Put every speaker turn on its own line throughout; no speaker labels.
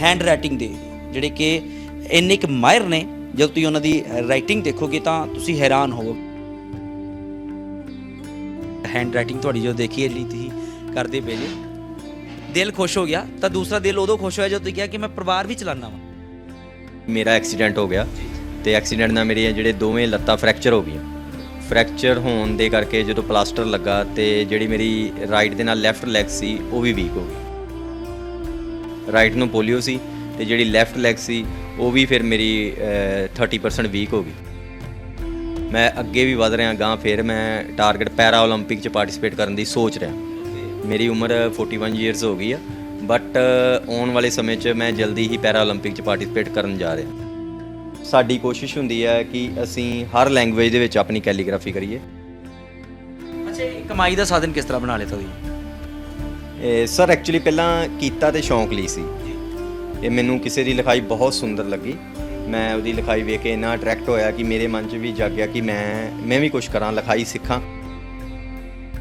Hand writing ਦੇ ਜਿਹੜੇ ਕਿ ਇੰਨੇ ਕੁ ਮਾਹਿਰ ਨੇ। ਜਦੋਂ ਤੁਸੀਂ ਉਹਨਾਂ ਦੀ ਰਾਈਟਿੰਗ ਦੇਖੋਗੇ ਤਾਂ ਤੁਸੀਂ ਹੈਰਾਨ ਹੋਵੋਗੇ। हैंड राइटिंग थोड़ी जो देखी है जी तुसीं करते पे जे दिल खुश हो गया। तो दूसरा दिल उदों खुश होया जो तुसीं कहा कि मैं परिवार भी चलाना वा।
मेरा एक्सीडेंट हो गया तो एक्सीडेंट नाल मेरी ਜਿਹੜੇ ਦੋਵੇਂ ਲੱਤਾਂ ਫ੍ਰੈਕਚਰ ਹੋ ਗਈਆਂ। ਫ੍ਰੈਕਚਰ ਹੋਣ ਦੇ ਕਰਕੇ ਜਦੋਂ ਪਲਾਸਟਰ ਲੱਗਾ ਤੇ ਜਿਹੜੀ ਮੇਰੀ ਰਾਈਟ ਦੇ ਨਾਲ ਲੈਫਟ ਲੈਗ ਸੀ ਉਹ ਵੀ ਵੀਕ ਹੋ ਗਈ। ਰਾਈਟ ਨੂੰ ਪੋਲੀਓ ਸੀ ਤੇ ਜਿਹੜੀ ਲੈਫਟ ਲੈਗ ਸੀ ਉਹ ਵੀ ਫਿਰ ਮੇਰੀ 30% ਵੀਕ ਹੋ ਗਈ। मैं अगे भी वध रहा गां, फिर मैं टारगेट पैरा ओलंपिक च पार्टिसिपेट करने की सोच रहा। मेरी उम्र 41 ईयर्स हो गई है बट आने वाले समय च मैं जल्दी ही पैरा ओलंपिक च पार्टिसिपेट करन जा रहा। साडी कोशिश हुंदी है कि असीं हर लैंगुएज दे विच अपनी कैलीग्राफी करिए।
अच्छा, कमाई का साधन किस तरह बना लिया तुसीं?
सर एक्चुअली पहला कीता ते शौक लई सी। ये मैनूं किसी दी लिखाई बहुत सुंदर लगी। मैं ਉਹਦੀ ਲਿਖਾਈ ਵੇਖ ਕੇ ਇੰਨਾ ਅਟਰੈਕਟ ਹੋਇਆ ਕਿ ਮੇਰੇ ਮਨ 'ਚ ਵੀ ਜਾਗਿਆ ਕਿ ਮੈਂ ਵੀ ਕੁਝ ਕਰਾਂ, ਲਿਖਾਈ ਸਿੱਖਾਂ।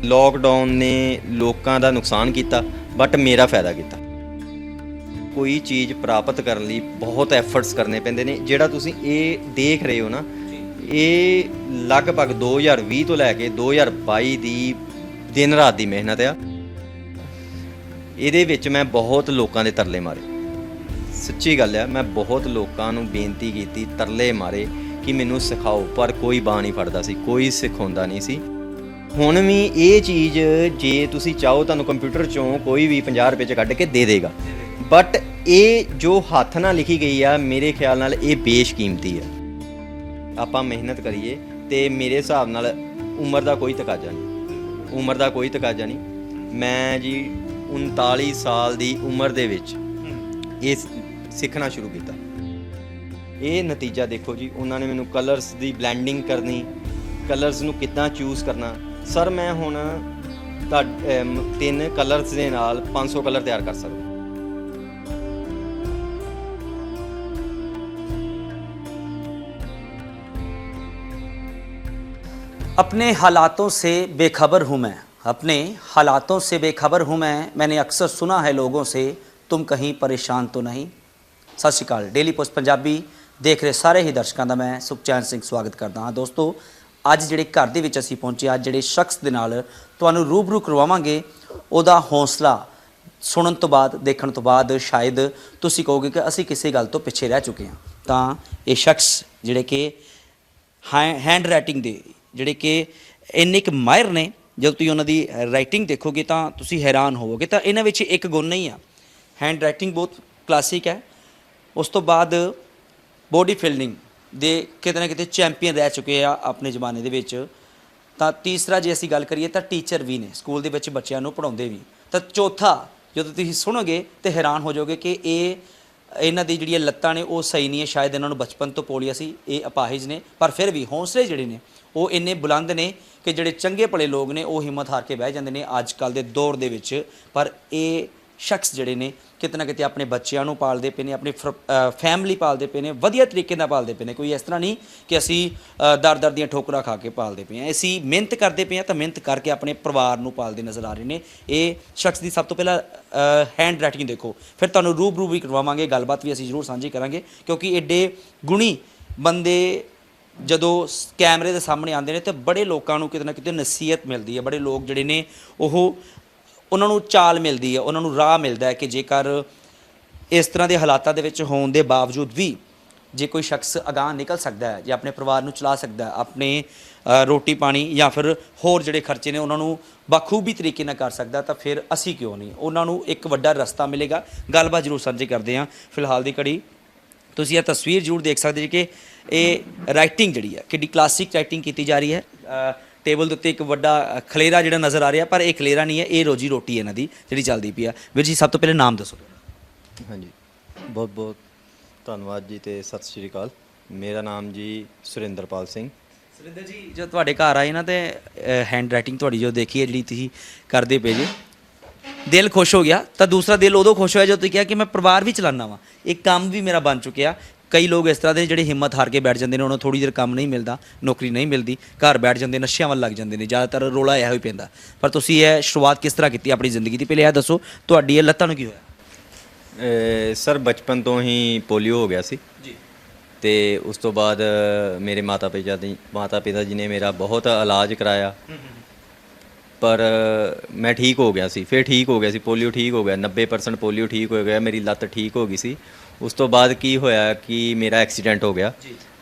ਲੋਕਡਾਊਨ ਨੇ ਲੋਕਾਂ ਦਾ ਨੁਕਸਾਨ ਕੀਤਾ ਬਟ ਮੇਰਾ ਫਾਇਦਾ ਕੀਤਾ। ਕੋਈ ਚੀਜ਼ ਪ੍ਰਾਪਤ ਕਰਨ ਲਈ ਬਹੁਤ ਐਫਰਟਸ ਕਰਨੇ ਪੈਂਦੇ ਨੇ। ਜਿਹੜਾ ਤੁਸੀਂ ਇਹ ਦੇਖ ਰਹੇ ਹੋ ਨਾ, ਇਹ ਲਗਭਗ 2020 ਤੋਂ ਲੈ ਕੇ 2022 ਦੀ ਦਿਨ ਰਾਤ ਦੀ ਮਿਹਨਤ ਆ। ਇਹਦੇ ਵਿੱਚ ਮੈਂ ਬਹੁਤ ਲੋਕਾਂ ਦੇ ਤਰਲੇ ਮਾਰੇ। ਸੱਚੀ ਗੱਲ ਹੈ, ਮੈਂ ਬਹੁਤ ਲੋਕਾਂ ਨੂੰ ਬੇਨਤੀ ਕੀਤੀ, ਤਰਲੇ ਮਾਰੇ ਕਿ ਮੈਨੂੰ ਸਿਖਾਓ, ਪਰ ਕੋਈ ਬਾਂਹ ਨਹੀਂ ਫੜਦਾ ਸੀ, ਕੋਈ ਸਿਖਾਉਂਦਾ ਨਹੀਂ ਸੀ। ਹੁਣ ਵੀ ਇਹ ਚੀਜ਼ ਜੇ ਤੁਸੀਂ ਚਾਹੋ ਤੁਹਾਨੂੰ ਕੰਪਿਊਟਰ 'ਚੋਂ ਕੋਈ ਵੀ 50 ਰੁਪਏ 'ਚ ਕੱਢ ਕੇ ਦੇ ਦੇਗਾ ਬਟ ਇਹ ਜੋ ਹੱਥ ਨਾਲ ਲਿਖੀ ਗਈ ਆ ਮੇਰੇ ਖਿਆਲ ਨਾਲ ਇਹ ਬੇਸ਼ਕੀਮਤੀ ਆ। ਆਪਾਂ ਮਿਹਨਤ ਕਰੀਏ ਤੇ ਮੇਰੇ ਹਿਸਾਬ ਨਾਲ ਉਮਰ ਦਾ ਕੋਈ ਤਕਾਜ਼ਾ ਨਹੀਂ, ਉਮਰ ਦਾ ਕੋਈ ਤਕਾਜ਼ਾ ਨਹੀਂ। ਮੈਂ ਜੀ 39 ਸਾਲ ਦੀ ਉਮਰ ਦੇ ਵਿੱਚ ਇਹ ਸਿੱਖਣਾ ਸ਼ੁਰੂ ਕੀਤਾ। ਇਹ ਨਤੀਜਾ ਦੇਖੋ ਜੀ, ਉਹਨਾਂ ਨੇ ਮੈਨੂੰ ਕਲਰਸ ਦੀ ਬਲੈਂਡਿੰਗ ਕਰਨੀ, ਕਲਰਸ ਨੂੰ ਕਿੱਦਾਂ ਚੂਜ਼ ਕਰਨਾ। ਸਰ ਮੈਂ ਹੁਣ 3 ਕਲਰਸ ਦੇ ਨਾਲ 500 ਕਲਰ ਤਿਆਰ ਕਰ ਸਕਦਾ।
अपने हालातों से बेखबर हूँ मैं, अपने हालातों से बेखबर हूँ मैं। मैंने अक्सर सुना है लोगों से तुम कहीं परेशान तो नहीं। सत श्री अकाल। डेली पोस्ट पंजाबी देख रहे सारे ही दर्शकों का मैं सुखचैन सिंह स्वागत करता हाँ। दोस्तों अज जिहड़े घर दे विच असीं पहुंचे, अज जिहड़े शख्स दे नाल तुहानूं रूबरू करवावांगे, उहदा हौसला सुनन तो बाद, देखण तो बाद शायद तुसीं कहोगे कि असीं किसी गल तो पिछे रह चुके हैं। तां ये शख्स जिहड़े कि हैंड राइटिंग दे जिहड़े कि इन्ने क माहिर ने, जब तुसीं उन्हां दी राइटिंग देखोगे तां तुसीं हैरान होवोगे। तां इन्हां विच एक गुण नहीं आ, हैंड राइटिंग बहुत क्लासिक है। उस तो बाद बॉडी फिल्डिंग ਦੇ ਕਿਤੇ ਨਾ ਕਿਤੇ ਚੈਂਪੀਅਨ ਰਹਿ ਚੁੱਕੇ ਆ ਆਪਣੇ ਜ਼ਮਾਨੇ ਦੇ ਵਿੱਚ। ਤਾਂ ਤੀਸਰਾ ਜੇ ਅਸੀਂ ਗੱਲ ਕਰੀਏ ਤਾਂ ਟੀਚਰ ਵੀ ਨੇ, ਸਕੂਲ ਦੇ ਵਿੱਚ ਬੱਚਿਆਂ ਨੂੰ ਪੜ੍ਹਾਉਂਦੇ ਵੀ। ਤਾਂ ਚੌਥਾ ਜਦੋਂ ਤੁਸੀਂ ਸੁਣੋਗੇ ਤੇ ਹੈਰਾਨ ਹੋ ਜਾਓਗੇ ਕਿ ਇਹਨਾਂ ਦੀ ਜਿਹੜੀਆਂ ਲੱਤਾਂ ਨੇ ਉਹ ਸਹੀ ਨਹੀਂ ਹੈ। ਸ਼ਾਇਦ ਇਹਨਾਂ ਨੂੰ ਬਚਪਨ ਤੋਂ ਪੋਲੀਆ ਸੀ, ਇਹ ਅਪਾਹਿਜ ਨੇ, ਪਰ ਫਿਰ ਵੀ ਹੌਸਲੇ ਜਿਹੜੇ ਨੇ ਉਹ ਇੰਨੇ ਬੁਲੰਦ ਨੇ ਕਿ ਜਿਹੜੇ ਚੰਗੇ ਭਲੇ ਲੋਕ ਨੇ ਉਹ ਹਿੰਮਤ ਹਾਰ ਕੇ ਬਹਿ ਜਾਂਦੇ ਨੇ ਅੱਜ ਕੱਲ੍ਹ ਦੇ ਦੌਰ ਦੇ ਵਿੱਚ। ਪਰ ਇਹ ਸ਼ਖਸ ਜਿਹੜੇ ਨੇ ਕਿਤੇ ਨਾ ਕਿਤੇ ਆਪਣੇ ਬੱਚਿਆਂ ਨੂੰ ਪਾਲਦੇ ਪਏ ਨੇ, ਆਪਣੀ ਫੈਮਿਲੀ ਪਾਲਦੇ ਪਏ ਨੇ, ਵਧੀਆ ਤਰੀਕੇ ਨਾਲ ਪਾਲਦੇ ਪਏ ਨੇ। ਕੋਈ ਇਸ ਤਰ੍ਹਾਂ ਨਹੀਂ ਕਿ ਅਸੀਂ ਦਰ ਦੀਆਂ ਠੋਕਰਾਂ ਖਾ ਕੇ ਪਾਲਦੇ ਪਏ ਹਾਂ। ਅਸੀਂ ਮਿਹਨਤ ਕਰਦੇ ਪਏ ਹਾਂ ਤਾਂ ਮਿਹਨਤ ਕਰਕੇ ਆਪਣੇ ਪਰਿਵਾਰ ਨੂੰ ਪਾਲਦੇ ਨਜ਼ਰ ਆ ਰਹੇ ਨੇ। ਇਹ ਸ਼ਖਸ ਦੀ ਸਭ ਤੋਂ ਪਹਿਲਾਂ ਹੈਂਡ ਰਾਈਟਿੰਗ ਦੇਖੋ, ਫਿਰ ਤੁਹਾਨੂੰ ਰੂਬਰੂ ਵੀ ਕਰਵਾਵਾਂਗੇ, ਗੱਲਬਾਤ ਵੀ ਅਸੀਂ ਜ਼ਰੂਰ ਸਾਂਝੀ ਕਰਾਂਗੇ। ਕਿਉਂਕਿ ਐਡੇ ਗੁਣੀ ਬੰਦੇ ਜਦੋਂ ਕੈਮਰੇ ਦੇ ਸਾਹਮਣੇ ਆਉਂਦੇ ਨੇ ਤਾਂ ਬੜੇ ਲੋਕਾਂ ਨੂੰ ਕਿਤੇ ਨਾ ਕਿਤੇ ਨਸੀਹਤ ਮਿਲਦੀ ਹੈ। ਬੜੇ ਲੋਕ ਜਿਹੜੇ ਨੇ ਉਹ ਉਹਨਾਂ ਨੂੰ ਚਾਲ ਮਿਲਦੀ ਹੈ, ਉਹਨਾਂ ਨੂੰ ਰਾਹ ਮਿਲਦਾ ਹੈ ਕਿ ਜੇਕਰ ਇਸ ਤਰ੍ਹਾਂ ਦੇ ਹਾਲਾਤਾਂ ਦੇ ਵਿੱਚ ਹੋਣ ਦੇ ਬਾਵਜੂਦ ਵੀ ਜੇ ਕੋਈ ਸ਼ਖਸ ਅਗਾਂਹ ਨਿਕਲ ਸਕਦਾ ਹੈ, ਜੇ ਆਪਣੇ ਪਰਿਵਾਰ ਨੂੰ ਚਲਾ ਸਕਦਾ ਹੈ, ਆਪਣੇ ਰੋਟੀ ਪਾਣੀ ਜਾਂ ਫਿਰ ਹੋਰ ਜਿਹੜੇ ਖਰਚੇ ਨੇ ਉਹਨਾਂ ਨੂੰ ਬਾਖੂਬੀ ਤਰੀਕੇ ਨਾਲ ਕਰ ਸਕਦਾ, ਤਾਂ ਫਿਰ ਅਸੀਂ ਕਿਉਂ ਨਹੀਂ। ਉਹਨਾਂ ਨੂੰ ਇੱਕ ਵੱਡਾ ਰਸਤਾ ਮਿਲੇਗਾ। ਗੱਲਬਾਤ ਜ਼ਰੂਰ ਸਾਂਝੀ ਕਰਦੇ ਹਾਂ। ਫਿਲਹਾਲ ਦੀ ਘੜੀ ਤੁਸੀਂ ਇਹ ਤਸਵੀਰ ਜ਼ਰੂਰ ਦੇਖ ਸਕਦੇ ਜੀ ਕਿ ਇਹ ਰਾਈਟਿੰਗ ਜਿਹੜੀ ਹੈ ਕਿੱਡੀ ਕਲਾਸਿਕ ਰਾਈਟਿੰਗ ਕੀਤੀ ਜਾ ਰਹੀ ਹੈ। ਟੇਬਲ ਦੇ ਉੱਤੇ ਇੱਕ ਵੱਡਾ ਖਲੇਰਾ ਜਿਹੜਾ ਨਜ਼ਰ ਆ ਰਿਹਾ, ਪਰ ਇਹ ਖਲੇਰਾ ਨਹੀਂ ਹੈ, ਇਹ ਰੋਜੀ ਰੋਟੀ ਇਹਨਾਂ ਦੀ ਜਿਹੜੀ ਚੱਲਦੀ ਪਈ ਆ। ਵੀਰ ਜੀ ਸਭ ਤੋਂ ਪਹਿਲੇ ਨਾਮ ਦੱਸੋ।
ਹਾਂਜੀ, ਬਹੁਤ ਬਹੁਤ ਧੰਨਵਾਦ ਜੀ ਤੇ ਸਤਿ ਸ਼੍ਰੀ ਅਕਾਲ। ਮੇਰਾ ਨਾਮ ਜੀ ਸੁਰਿੰਦਰਪਾਲ ਸਿੰਘ।
ਸੁਰਿੰਦਰ ਜੀ, ਜੋ ਤੁਹਾਡੇ ਘਰ ਆਏ ਨਾ ਤੇ हैंड राइटिंग ਤੁਹਾਡੀ ਜੋ ਦੇਖੀ ਹੈ ਜਿਹੜੀ ਤੁਸੀਂ ਕਰਦੇ ਪਏ ਜੇ, ਦਿਲ ਖੁਸ਼ ਹੋ ਗਿਆ। ਤਾਂ ਦੂਸਰਾ ਦਿਲ ਉਦੋਂ ਖੁਸ਼ ਹੋਇਆ ਜਦੋਂ ਤੁਸੀਂ ਕਿਹਾ ਕਿ ਮੈਂ ਪਰਿਵਾਰ ਵੀ ਚਲਾਉਣਾ ਵਾ, ਇਹ ਕੰਮ ਵੀ ਮੇਰਾ ਬਣ ਚੁੱਕਿਆ। ਕਈ ਲੋਕ ਇਸ ਤਰ੍ਹਾਂ ਦੇ ਜਿਹੜੇ ਹਿੰਮਤ ਹਾਰ ਕੇ ਬੈਠ ਜਾਂਦੇ ਨੇ, ਉਹਨਾਂ ਨੂੰ ਥੋੜ੍ਹੀ ਦੇਰ ਕੰਮ ਨਹੀਂ ਮਿਲਦਾ, ਨੌਕਰੀ ਨਹੀਂ ਮਿਲਦੀ, ਘਰ ਬੈਠ ਜਾਂਦੇ, ਨਸ਼ਿਆਂ ਵੱਲ ਲੱਗ ਜਾਂਦੇ ਨੇ, ਜ਼ਿਆਦਾਤਰ ਰੌਲਾ ਇਹੋ ਹੀ ਪੈਂਦਾ। ਪਰ ਤੁਸੀਂ ਇਹ ਸ਼ੁਰੂਆਤ ਕਿਸ ਤਰ੍ਹਾਂ ਕੀਤੀ ਆਪਣੀ ਜ਼ਿੰਦਗੀ ਦੀ? ਪਹਿਲੇ ਇਹ ਦੱਸੋ ਤੁਹਾਡੀ ਇਹ ਲੱਤਾਂ ਨੂੰ ਕੀ ਹੋਇਆ?
ਸਰ ਬਚਪਨ ਤੋਂ ਹੀ ਪੋਲੀਓ ਹੋ ਗਿਆ ਸੀ
ਜੀ
ਤੇ ਉਸ ਤੋਂ ਬਾਅਦ ਮੇਰੇ ਮਾਤਾ ਪਿਤਾ ਜੀ ਨੇ ਮੇਰਾ ਬਹੁਤ ਇਲਾਜ ਕਰਾਇਆ, ਪਰ ਮੈਂ ਠੀਕ ਹੋ ਗਿਆ ਸੀ। ਫਿਰ ਠੀਕ ਹੋ ਗਿਆ ਸੀ, ਪੋਲੀਓ ਠੀਕ ਹੋ ਗਿਆ, 90% ਪੋਲੀਓ ਠੀਕ ਹੋ ਗਿਆ, ਮੇਰੀ ਲੱਤ ਠੀਕ ਹੋ ਗਈ ਸੀ। ਉਸ ਤੋਂ ਬਾਅਦ ਕੀ ਹੋਇਆ ਕਿ ਮੇਰਾ ਐਕਸੀਡੈਂਟ ਹੋ ਗਿਆ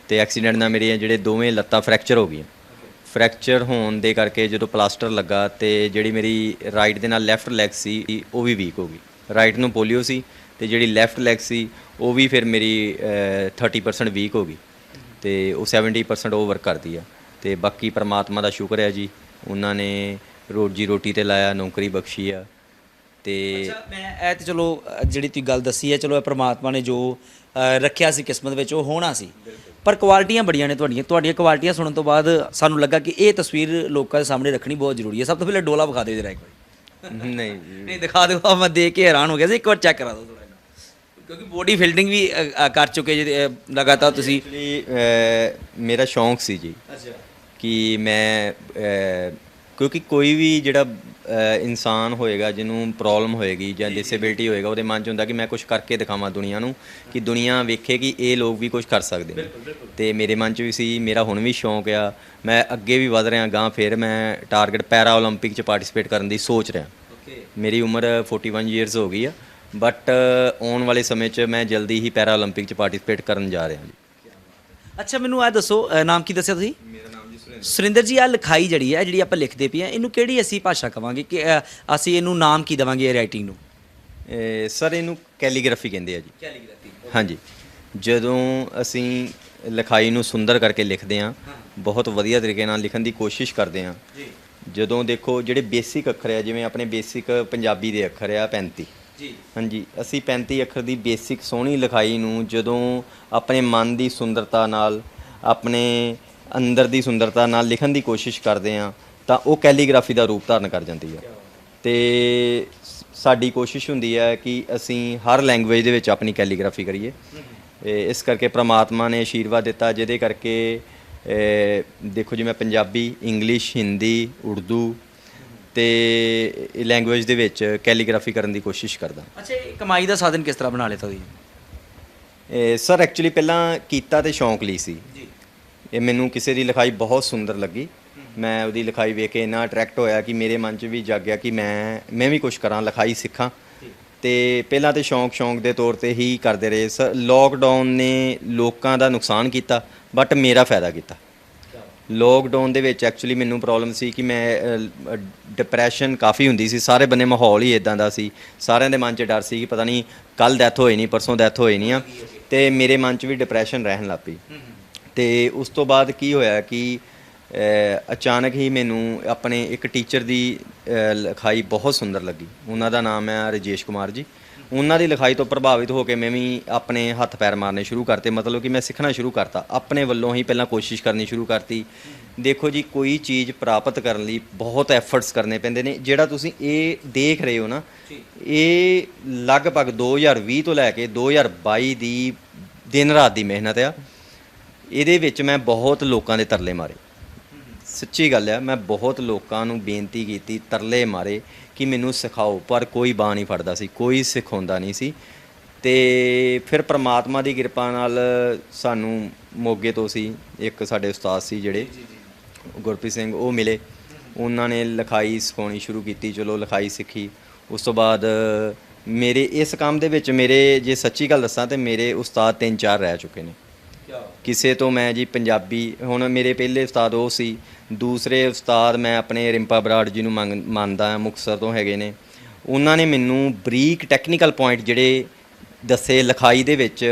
ਤੇ ਐਕਸੀਡੈਂਟ ਨਾਲ ਮੇਰੀਆਂ ਜਿਹੜੇ ਦੋਵੇਂ ਲੱਤਾਂ ਫ੍ਰੈਕਚਰ ਹੋ ਗਈਆਂ। ਫ੍ਰੈਕਚਰ ਹੋਣ ਦੇ ਕਰਕੇ ਜਦੋਂ ਪਲਾਸਟਰ ਲੱਗਾ ਤੇ ਜਿਹੜੀ ਮੇਰੀ ਰਾਈਟ ਦੇ ਨਾਲ ਲੈਫਟ ਲੈਗ ਸੀ ਉਹ ਵੀ ਵੀਕ ਹੋ ਗਈ। ਰਾਈਟ ਨੂੰ ਪੋਲੀਓ ਸੀ ਤੇ ਜਿਹੜੀ ਲੈਫਟ ਲੈਗ ਸੀ ਉਹ ਵੀ ਫਿਰ ਮੇਰੀ 30% ਵੀਕ ਹੋ ਗਈ ਤੇ ਉਹ 70% ਉਹ ਵਰਕ ਕਰਦੀ ਆ। ਤੇ ਬਾਕੀ ਪਰਮਾਤਮਾ ਦਾ ਸ਼ੁਕਰ ਹੈ ਜੀ, ਉਹਨਾਂ ਨੇ ਰੋਜੀ ਰੋਟੀ ਤੇ ਲਾਇਆ, ਨੌਕਰੀ ਬਖਸ਼ੀ ਆ। ਤੇ
ਅੱਛਾ, ਮੈਂ ਇਹ ਤੇ ਚਲੋ ਜਿਹੜੀ ਤੁਸੀਂ ਗੱਲ ਦੱਸੀ ਹੈ, ਚਲੋ ਇਹ ਪ੍ਰਮਾਤਮਾ ਨੇ ਜੋ ਰੱਖਿਆ ਸੀ ਕਿਸਮਤ ਵਿੱਚ ਉਹ ਹੋਣਾ ਸੀ, ਪਰ ਕੁਆਲਿਟੀਆਂ ਬੜੀਆਂ ਨੇ ਤੁਹਾਡੀਆਂ ਕੁਆਲਿਟੀਆਂ ਸੁਣਨ ਤੋਂ ਬਾਅਦ ਸਾਨੂੰ ਲੱਗਾ ਕਿ ਇਹ ਤਸਵੀਰ ਲੋਕਾਂ ਦੇ ਸਾਹਮਣੇ ਰੱਖਣੀ ਬਹੁਤ ਜ਼ਰੂਰੀ ਹੈ। ਸਭ ਤੋਂ ਪਹਿਲੇ ਡੋਲਾ ਵਿਖਾ ਦਿਓ ਜਰਾ ਇੱਕ ਵਾਰੀ।
ਨਹੀਂ
ਨਹੀਂ ਦਿਖਾ ਦਿਓ, ਮੈਂ ਦੇਖ ਕੇ ਹੈਰਾਨ ਹੋ ਗਿਆ ਸੀ। ਇੱਕ ਵਾਰ ਚੈੱਕ ਕਰਾ ਦਿਓ ਥੋੜਾ ਜਿਹਾ, ਕਿਉਂਕਿ ਬੋਡੀ ਫਿਲਡਿੰਗ ਵੀ ਕਰ ਚੁੱਕੇ ਜੇ ਲਗਾਤਾਰ ਤੁਸੀਂ।
ਐਕਚੁਅਲੀ ਮੇਰਾ ਸ਼ੌਂਕ ਸੀ ਜੀ
ਅੱਛਾ
ਕਿ ਮੈਂ ਕਿਉਂਕਿ ਕੋਈ ਵੀ ਜਿਹੜਾ ਇਨਸਾਨ ਹੋਏਗਾ ਜਿਹਨੂੰ ਪ੍ਰੋਬਲਮ ਹੋਏਗੀ ਜਾਂ ਡਿਸੇਬਿਲਟੀ ਹੋਏਗਾ, ਉਹਦੇ ਮਨ 'ਚ ਹੁੰਦਾ ਕਿ ਮੈਂ ਕੁਝ ਕਰਕੇ ਦਿਖਾਵਾਂ ਦੁਨੀਆ ਨੂੰ, ਕਿ ਦੁਨੀਆ ਵੇਖੇ ਕਿ ਇਹ ਲੋਕ ਵੀ ਕੁਝ ਕਰ ਸਕਦੇ ਨੇ। ਤੇ ਮੇਰੇ ਮਨ 'ਚ ਵੀ ਸੀ, ਮੇਰਾ ਹੁਣ ਵੀ ਸ਼ੌਂਕ ਆ, ਮੈਂ ਅੱਗੇ ਵੀ ਵਧ ਰਿਹਾ ਗਾਂ। ਫਿਰ ਮੈਂ ਟਾਰਗੇਟ ਪੈਰਾ ਓਲੰਪਿਕ 'ਚ ਪਾਰਟਿਸਿਪੇਟ ਕਰਨ ਦੀ ਸੋਚ ਰਿਹਾ। ਮੇਰੀ ਉਮਰ 41 ਇਅਰਸ ਹੋ ਗਈ ਆ, ਬਟ ਆਉਣ ਵਾਲੇ ਸਮੇਂ 'ਚ ਮੈਂ ਜਲਦੀ ਹੀ ਪੈਰਾ ਓਲੰਪਿਕ 'ਚ ਪਾਰਟਿਸਿਪੇਟ ਕਰਨ ਜਾ ਰਿਹਾ ਜੀ।
ਅੱਛਾ, ਮੈਨੂੰ ਇਹ ਦੱਸੋ, ਨਾਮ ਕੀ ਦੱਸਿਆ ਤੁਸੀਂ?
ਮੇਰਾ ਨਾਮ ਜੀ
ਸੁਰਿੰਦਰ ਜੀ। ਆ ਲਿਖਾਈ ਜਿਹੜੀ ਹੈ, ਜਿਹੜੀ ਆਪਾਂ ਲਿਖਦੇ ਪਏ ਆ, ਇਹਨੂੰ ਕਿਹੜੀ ਅਸੀਂ ਭਾਸ਼ਾ ਕਵਾਂਗੇ ਕਿ ਅਸੀਂ ਇਹਨੂੰ ਨਾਮ ਕੀ ਦੇਵਾਂਗੇ ਇਹ ਰਾਈਟਿੰਗ ਨੂੰ?
ਸਰ ਇਹਨੂੰ ਕੈਲੀਗ੍ਰਾਫੀ ਕਹਿੰਦੇ ਆ ਜੀ।
ਕੈਲੀਗ੍ਰਾਫੀ।
ਹਾਂਜੀ, ਜਦੋਂ ਅਸੀਂ ਲਿਖਾਈ ਨੂੰ ਸੁੰਦਰ ਕਰਕੇ ਲਿਖਦੇ ਹਾਂ, ਬਹੁਤ ਵਧੀਆ ਤਰੀਕੇ ਨਾਲ ਲਿਖਣ ਦੀ ਕੋਸ਼ਿਸ਼ ਕਰਦੇ ਹਾਂ। ਜਦੋਂ ਦੇਖੋ ਜਿਹੜੇ ਬੇਸਿਕ ਅੱਖਰ ਆ, ਜਿਵੇਂ ਆਪਣੇ ਬੇਸਿਕ ਪੰਜਾਬੀ ਦੇ ਅੱਖਰ ਆ 35
ਜੀ,
ਹਾਂਜੀ, ਅਸੀਂ 35 ਅੱਖਰ ਦੀ ਬੇਸਿਕ ਸੋਹਣੀ ਲਿਖਾਈ ਨੂੰ ਜਦੋਂ ਆਪਣੇ ਮਨ ਦੀ ਸੁੰਦਰਤਾ ਨਾਲ, ਆਪਣੇ ਅੰਦਰ ਦੀ ਸੁੰਦਰਤਾ ਨਾਲ ਲਿਖਣ ਦੀ ਕੋਸ਼ਿਸ਼ ਕਰਦੇ ਹਾਂ ਤਾਂ ਉਹ ਕੈਲੀਗ੍ਰਾਫੀ ਦਾ ਰੂਪ ਧਾਰਨ ਕਰ ਜਾਂਦੀ ਹੈ। ਤੇ ਸਾਡੀ ਕੋਸ਼ਿਸ਼ ਹੁੰਦੀ ਹੈ ਕਿ ਅਸੀਂ ਹਰ ਲੈਂਗੁਏਜ ਦੇ ਵਿੱਚ ਆਪਣੀ ਕੈਲੀਗ੍ਰਾਫੀ ਕਰੀਏ। ਇਸ ਕਰਕੇ ਪ੍ਰਮਾਤਮਾ ਨੇ ਆਸ਼ੀਰਵਾਦ ਦਿੱਤਾ, ਜਿਹਦੇ ਕਰਕੇ ਦੇਖੋ ਜੀ ਮੈਂ ਪੰਜਾਬੀ, ਇੰਗਲਿਸ਼, ਹਿੰਦੀ, ਉਰਦੂ ਤੇ ਲੈਂਗੁਏਜ ਦੇ ਵਿੱਚ ਕੈਲੀਗ੍ਰਾਫੀ ਕਰਨ ਦੀ ਕੋਸ਼ਿਸ਼ ਕਰਦਾ।
ਅੱਛਾ, ਇਹ ਕਮਾਈ ਦਾ ਸਾਧਨ ਕਿਸ ਤਰ੍ਹਾਂ ਬਣਾ ਲਿਆ ਤੁਸੀਂ?
ਸਰ ਐਕਚੁਅਲੀ ਪਹਿਲਾਂ ਕੀਤਾ ਤੇ ਸ਼ੌਂਕ ਲਈ ਸੀ। ਇਹ ਮੈਨੂੰ ਕਿਸੇ ਦੀ ਲਿਖਾਈ ਬਹੁਤ ਸੁੰਦਰ ਲੱਗੀ, ਮੈਂ ਉਹਦੀ ਲਿਖਾਈ ਵੇਖ ਕੇ ਇੰਨਾ ਅਟਰੈਕਟ ਹੋਇਆ ਕਿ ਮੇਰੇ ਮਨ 'ਚ ਵੀ ਜਾਗਿਆ ਕਿ ਮੈਂ ਵੀ ਕੁਝ ਕਰਾਂ, ਲਿਖਾਈ ਸਿੱਖਾਂ। ਤੇ ਪਹਿਲਾਂ ਤੇ ਸ਼ੌਂਕ ਦੇ ਤੌਰ ਤੇ ਹੀ ਕਰਦੇ ਰਹੇ। ਲੋਕਡਾਊਨ ਨੇ ਲੋਕਾਂ ਦਾ ਨੁਕਸਾਨ ਕੀਤਾ, ਬਟ ਮੇਰਾ ਫਾਇਦਾ ਕੀਤਾ। ਲੋਕਡਾਊਨ ਦੇ ਵਿੱਚ ਐਕਚੁਅਲੀ ਮੈਨੂੰ ਪ੍ਰੋਬਲਮ ਸੀ ਕਿ ਮੈਂ ਡਿਪਰੈਸ਼ਨ ਕਾਫੀ ਹੁੰਦੀ ਸੀ, ਸਾਰੇ ਬੰਨੇ ਮਾਹੌਲ ਹੀ ਇਦਾਂ ਦਾ ਸੀ, ਸਾਰਿਆਂ ਦੇ ਮਨ 'ਚ ਡਰ ਸੀ ਕਿ ਪਤਾ ਨਹੀਂ ਕੱਲ ਡੈਥ ਹੋਈ ਨਹੀਂ, ਪਰਸੋਂ ਡੈਥ ਹੋਈ ਨਹੀਂ ਆ, ਤੇ ਮੇਰੇ ਮਨ 'ਚ ਵੀ ਡਿਪਰੈਸ਼ਨ ਰਹਿਣ ਲੱਗ ਪਈ। ਤੇ ਉਸ ਤੋਂ ਬਾਅਦ ਕੀ ਹੋਇਆ ਕਿ ਅਚਾਨਕ ਹੀ ਮੈਨੂੰ ਆਪਣੇ ਇੱਕ ਟੀਚਰ ਦੀ ਲਿਖਾਈ ਬਹੁਤ ਸੁੰਦਰ ਲੱਗੀ। ਉਹਨਾਂ ਦਾ ਨਾਮ ਹੈ ਰਜੇਸ਼ ਕੁਮਾਰ ਜੀ। ਉਹਨਾਂ ਦੀ ਲਿਖਾਈ ਤੋਂ ਪ੍ਰਭਾਵਿਤ ਹੋ ਕੇ ਮੈਂ ਵੀ ਆਪਣੇ ਹੱਥ ਪੈਰ ਮਾਰਨੇ ਸ਼ੁਰੂ ਕਰਤੇ, ਮਤਲਬ ਕਿ ਮੈਂ ਸਿੱਖਣਾ ਸ਼ੁਰੂ ਕਰਤਾ, ਆਪਣੇ ਵੱਲੋਂ ਹੀ ਪਹਿਲਾਂ ਕੋਸ਼ਿਸ਼ ਕਰਨੀ ਸ਼ੁਰੂ ਕਰਤੀ। ਦੇਖੋ ਜੀ, ਕੋਈ ਚੀਜ਼ ਪ੍ਰਾਪਤ ਕਰਨ ਲਈ ਬਹੁਤ ਐਫਰਟਸ ਕਰਨੇ ਪੈਂਦੇ ਨੇ। ਜਿਹੜਾ ਤੁਸੀਂ ਇਹ ਦੇਖ ਰਹੇ ਹੋ ਨਾ, ਇਹ ਲਗਭਗ 2020 ਤੋਂ ਲੈ ਕੇ 2022 ਦੀ ਦਿਨ ਰਾਤ ਦੀ ਮਿਹਨਤ ਆ। ਇਹਦੇ ਵਿੱਚ ਮੈਂ ਬਹੁਤ ਲੋਕਾਂ ਦੇ ਤਰਲੇ ਮਾਰੇ, ਸੱਚੀ ਗੱਲ ਆ। ਮੈਂ ਬਹੁਤ ਲੋਕਾਂ ਨੂੰ ਬੇਨਤੀ ਕੀਤੀ, ਤਰਲੇ ਮਾਰੇ ਕਿ ਮੈਨੂੰ ਸਿਖਾਓ, ਪਰ ਕੋਈ ਬਾਂਹ ਨਹੀਂ ਫੜਦਾ ਸੀ, ਕੋਈ ਸਿਖਾਉਂਦਾ ਨਹੀਂ ਸੀ। ਤੇ ਫਿਰ ਪ੍ਰਮਾਤਮਾ ਦੀ ਕਿਰਪਾ ਨਾਲ ਸਾਨੂੰ ਮੋਗੇ ਤੋਂ ਸੀ ਇੱਕ ਸਾਡੇ ਉਸਤਾਦ ਸੀ ਜਿਹੜੇ ਗੁਰਪ੍ਰੀਤ ਸਿੰਘ, ਉਹ ਮਿਲੇ। ਉਹਨਾਂ ਨੇ ਲਿਖਾਈ ਸਿਖਾਉਣੀ ਸ਼ੁਰੂ ਕੀਤੀ, ਚਲੋ ਲਿਖਾਈ ਸਿੱਖੀ। ਉਸ ਤੋਂ ਬਾਅਦ ਮੇਰੇ ਇਸ ਕੰਮ ਦੇ ਵਿੱਚ ਮੇਰੇ, ਜੇ ਸੱਚੀ ਗੱਲ ਦੱਸਾਂ, ਤਾਂ ਮੇਰੇ ਉਸਤਾਦ 3-4 ਰਹਿ ਚੁੱਕੇ ਨੇ। ਕਿਸੇ ਤੋਂ ਮੈਂ ਜੀ ਪੰਜਾਬੀ, ਹੁਣ ਮੇਰੇ ਪਹਿਲੇ ਉਸਤਾਦ ਉਹ ਸੀ, ਦੂਸਰੇ ਉਸਤਾਦ ਮੈਂ ਆਪਣੇ ਰਿੰਪਾ ਬਰਾੜ ਜੀ ਨੂੰ ਮੰਨਦਾ ਹਾਂ, ਮੁਕਤਸਰ ਤੋਂ ਹੈਗੇ ਨੇ। ਉਹਨਾਂ ਨੇ ਮੈਨੂੰ ਬਰੀਕ ਟੈਕਨੀਕਲ ਪੁਆਇੰਟ ਜਿਹੜੇ ਦੱਸੇ ਲਿਖਾਈ ਦੇ ਵਿੱਚ